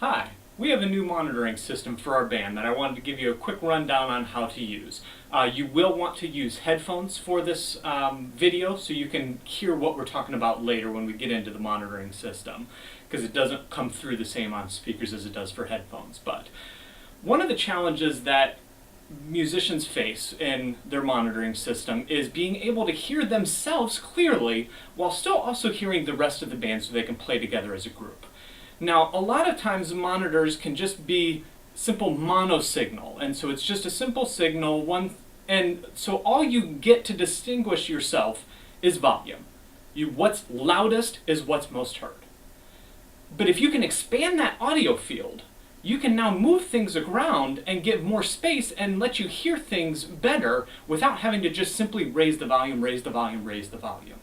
Hi, we have a new monitoring system for our band that I wanted to give you a quick rundown on how to use. You will want to use headphones for this video so you can hear what we're talking about later when we get into the monitoring system, because it doesn't come through the same on speakers as it does for headphones. But one of the challenges that musicians face in their monitoring system is being able to hear themselves clearly while still also hearing the rest of the band so they can play together as a group. Now, a lot of times monitors can just be simple mono signal, and so it's just a simple signal, and so all you get to distinguish yourself is volume. What's loudest is what's most heard. But if you can expand that audio field, you can now move things around and get more space and let you hear things better without having to just simply raise the volume, raise the volume, raise the volume.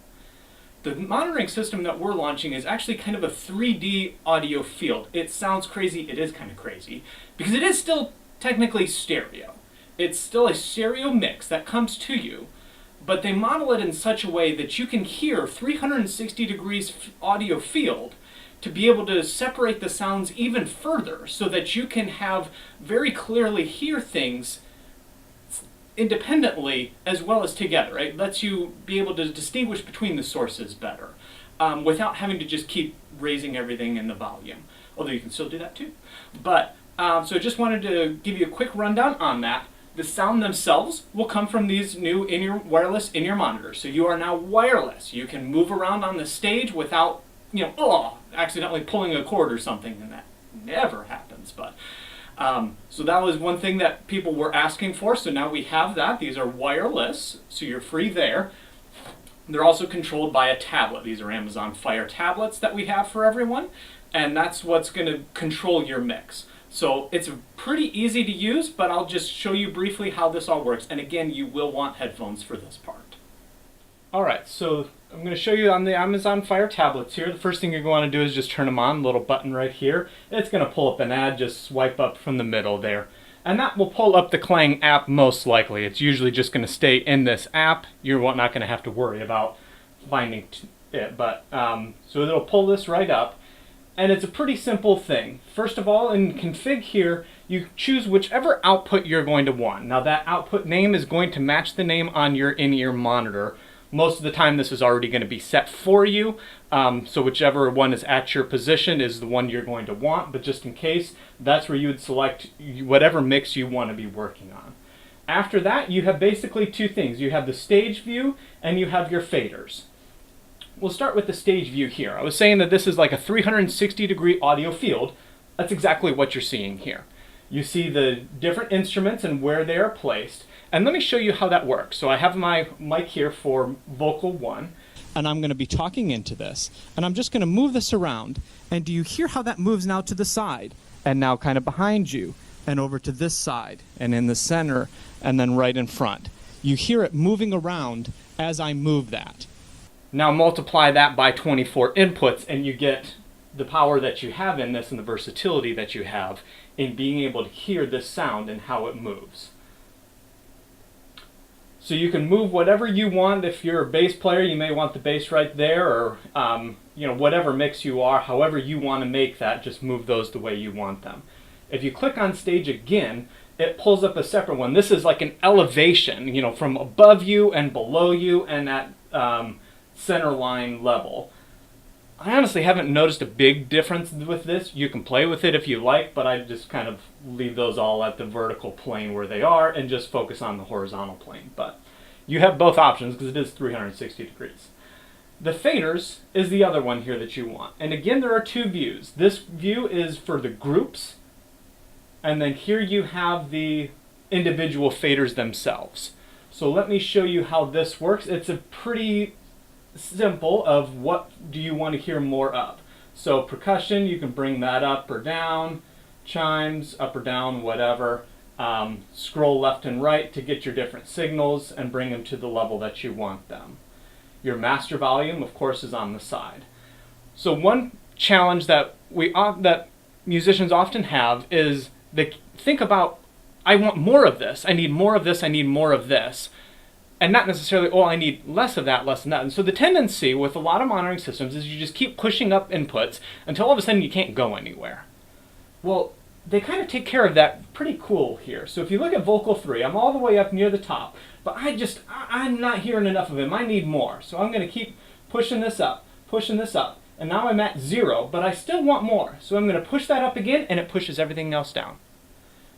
The monitoring system that we're launching is actually kind of a 3D audio field. It sounds crazy, it is kind of crazy, because it is still technically stereo. It's still a stereo mix that comes to you, but they model it in such a way that you can hear 360 degrees audio field to be able to separate the sounds even further so that you can have very clearly hear things independently as well as together. Right? It lets you be able to distinguish between the sources better without having to just keep raising everything in the volume, although you can still do that too. But so I just wanted to give you a quick rundown on that. The sound themselves will come from these new wireless in-ear monitors. So you are now wireless. You can move around on the stage without, accidentally pulling a cord or something, and that never happens. But so that was one thing that people were asking for, so now we have that. These are wireless, so you're free there. They're also controlled by a tablet. These are Amazon Fire tablets that we have for everyone, and that's what's going to control your mix. So it's pretty easy to use, but I'll just show you briefly how this all works. And again, you will want headphones for this part. Alright, so I'm going to show you on the Amazon Fire tablets here. The first thing you're going to do is just turn them on, little button right here. It's going to pull up an ad, just swipe up from the middle there. And that will pull up the Klang app most likely. It's usually just going to stay in this app. You're not going to have to worry about finding it. But so it'll pull this right up. And it's a pretty simple thing. First of all, in config here, you choose whichever output you're going to want. Now that output name is going to match the name on your in-ear monitor. Most of the time this is already going to be set for you, so whichever one is at your position is the one you're going to want, but just in case, that's where you would select whatever mix you want to be working on. After that, you have basically two things. You have the stage view and you have your faders. We'll start with the stage view here. I was saying that this is like a 360 degree audio field. That's exactly what you're seeing here. You see the different instruments and where they are placed. And let me show you how that works. So I have my mic here for vocal 1, and I'm going to be talking into this. And I'm just going to move this around. And do you hear how that moves now to the side? And now kind of behind you, and over to this side, and in the center, and then right in front. You hear it moving around as I move that. Now multiply that by 24 inputs, and you get the power that you have in this and the versatility that you have in being able to hear this sound and how it moves. So you can move whatever you want. If you're a bass player, you may want the bass right there, or whatever mix you are, however you want to make that, just move those the way you want them. If you click on stage again, it pulls up a separate one. This is like an elevation, from above you and below you and at center line level. I honestly haven't noticed a big difference with this. You can play with it if you like, but I just kind of leave those all at the vertical plane where they are and just focus on the horizontal plane. But you have both options because it is 360 degrees. The faders is the other one here that you want. And again, there are two views. This view is for the groups, and then here you have the individual faders themselves. So let me show you how this works. It's a pretty simple of what do you want to hear more of. So percussion, you can bring that up or down, chimes, up or down, whatever. Scroll left and right to get your different signals and bring them to the level that you want them. Your master volume, of course, is on the side. So one challenge that that musicians often have is they think about, I want more of this, I need more of this, I need more of this. And not necessarily, I need less of that, less than that. And so the tendency with a lot of monitoring systems is you just keep pushing up inputs until all of a sudden you can't go anywhere. Well, they kind of take care of that pretty cool here. So if you look at vocal 3, I'm all the way up near the top, but I'm not hearing enough of him. I need more. So I'm going to keep pushing this up, and now I'm at 0, but I still want more. So I'm going to push that up again, and it pushes everything else down.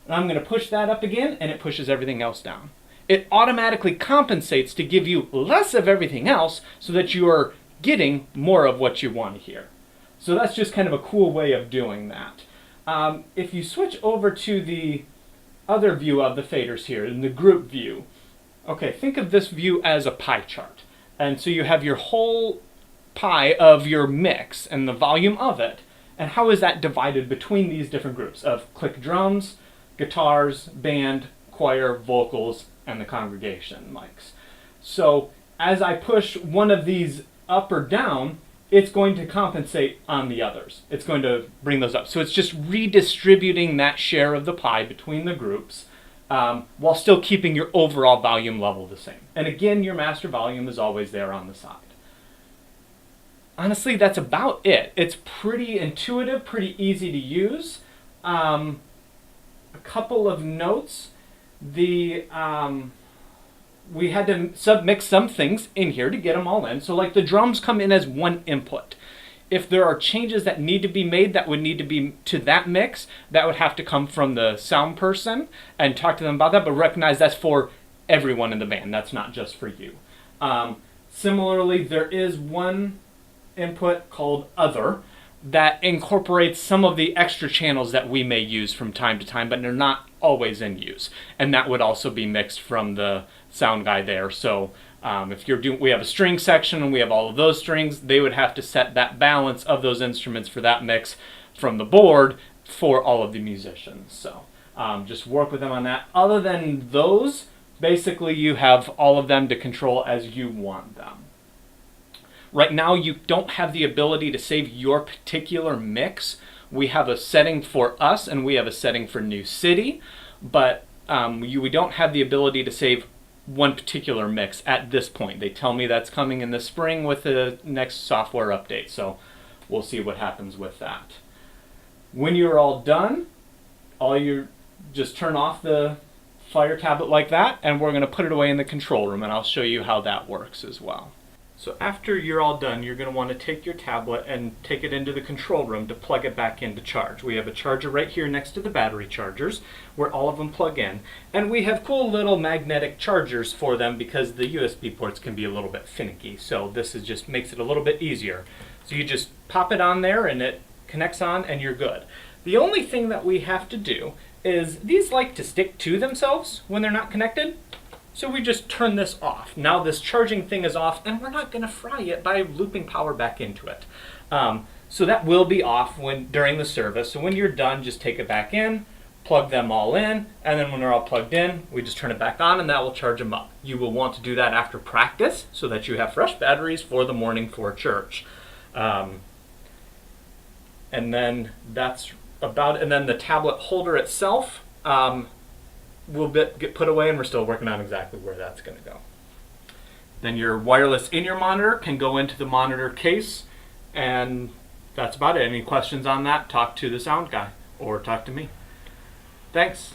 And I'm going to push that up again, and it pushes everything else down. It automatically compensates to give you less of everything else so that you are getting more of what you want to hear. So that's just kind of a cool way of doing that. If you switch over to the other view of the faders here, in the group view, okay, think of this view as a pie chart. And so you have your whole pie of your mix and the volume of it, and how is that divided between these different groups of click drums, guitars, band, choir, vocals, and the congregation mics. So as I push one of these up or down, it's going to compensate on the others. It's going to bring those up. So it's just redistributing that share of the pie between the groups while still keeping your overall volume level the same. And again, your master volume is always there on the side. Honestly, that's about it. It's pretty intuitive, pretty easy to use. A couple of notes. We had to submix some things in here to get them all in. So like the drums come in as one input. If there are changes that need to be made that would need to be to that mix, that would have to come from the sound person and talk to them about that, but recognize that's for everyone in the band. That's not just for you. Similarly, there is one input called Other that incorporates some of the extra channels that we may use from time to time, but they're not always in use. And that would also be mixed from the sound guy there. So if we have a string section and we have all of those strings, they would have to set that balance of those instruments for that mix from the board for all of the musicians. So just work with them on that. Other than those, basically you have all of them to control as you want them. Right now you don't have the ability to save your particular mix. We have a setting for us and we have a setting for New City, but we don't have the ability to save one particular mix at this point. They tell me that's coming in the spring with the next software update, so we'll see what happens with that. When you're all done, just turn off the Fire tablet like that, and we're going to put it away in the control room, and I'll show you how that works as well. So after you're all done, you're going to want to take your tablet and take it into the control room to plug it back into charge. We have a charger right here next to the battery chargers where all of them plug in. And we have cool little magnetic chargers for them because the USB ports can be a little bit finicky. So this just makes it a little bit easier. So you just pop it on there and it connects on and you're good. The only thing that we have to do is these like to stick to themselves when they're not connected. So we just turn this off. Now this charging thing is off and we're not going to fry it by looping power back into it. So that will be off during the service. So when you're done, just take it back in, plug them all in, and then when they're all plugged in, we just turn it back on and that will charge them up. You will want to do that after practice so that you have fresh batteries for the morning for church. And then that's about it. And then the tablet holder itself, will get put away, and we're still working on exactly where that's going to go. Then your wireless in-ear monitor can go into the monitor case, and that's about it. Any questions on that, talk to the sound guy or talk to me. Thanks.